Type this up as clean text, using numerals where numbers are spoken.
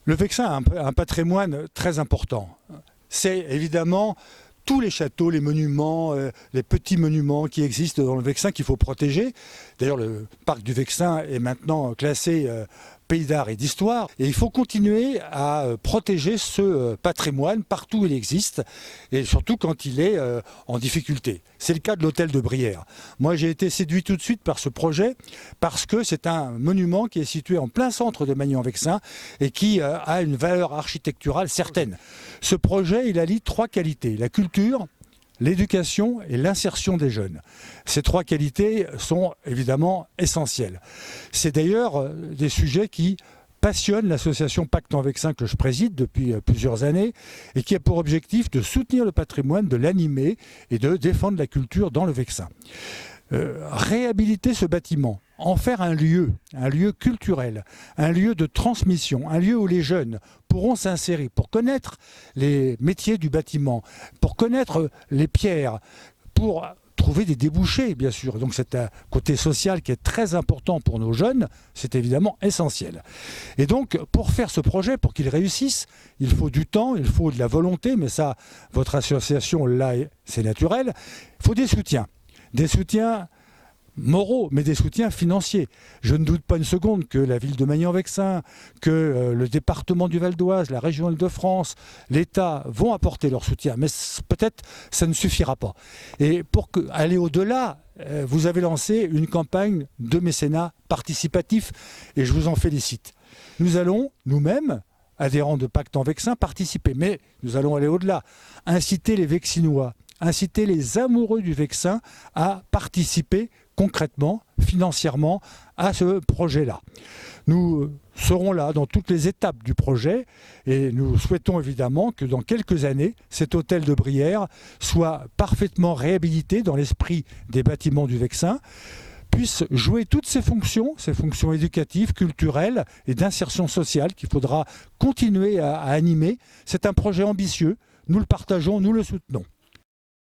Le Vexin a un patrimoine très important. C'est évidemment tous les châteaux, les monuments, les petits monuments qui existent dans le Vexin qu'il faut protéger. D'ailleurs, le parc du Vexin est maintenant classé pays d'art et d'histoire. Et il faut continuer à protéger ce patrimoine partout où il existe, et surtout quand il est en difficulté. C'est le cas de l'hôtel de Brière. Moi, j'ai été séduit tout de suite par ce projet, parce que c'est un monument qui est situé en plein centre de Magny-en-Vexin et qui a une valeur architecturale certaine. Ce projet, il allie trois qualités: la culture, l'éducation et l'insertion des jeunes. Ces trois qualités sont évidemment essentielles. C'est d'ailleurs des sujets qui passionnent l'association Pacte en Vexin que je préside depuis plusieurs années et qui a pour objectif de soutenir le patrimoine, de l'animer et de défendre la culture dans le Vexin. Réhabiliter ce bâtiment, en faire un lieu culturel, un lieu de transmission, un lieu où les jeunes pourront s'insérer pour connaître les métiers du bâtiment, pour connaître les pierres, pour trouver des débouchés, bien sûr. Donc c'est un côté social qui est très important pour nos jeunes, c'est évidemment essentiel. Et donc, pour faire ce projet, pour qu'il réussisse, il faut du temps, il faut de la volonté, mais ça, votre association, là, c'est naturel. Il faut des soutiens. Des soutiens moraux, mais des soutiens financiers. Je ne doute pas une seconde que la ville de Magny-en-Vexin, que le département du Val d'Oise, la région Île-de-France, l'État vont apporter leur soutien, mais peut-être ça ne suffira pas. Et pour aller au-delà, vous avez lancé une campagne de mécénat participatif, et je vous en félicite. Nous allons, nous-mêmes, adhérents de Pacte en Vexin, participer, mais nous allons aller au-delà, inciter les Vexinois, inciter les amoureux du Vexin à participer concrètement, financièrement, à ce projet-là. Nous serons là dans toutes les étapes du projet et nous souhaitons évidemment que dans quelques années, cet hôtel de Brière soit parfaitement réhabilité dans l'esprit des bâtiments du Vexin, puisse jouer toutes ses fonctions éducatives, culturelles et d'insertion sociale qu'il faudra continuer à animer. C'est un projet ambitieux, nous le partageons, nous le soutenons.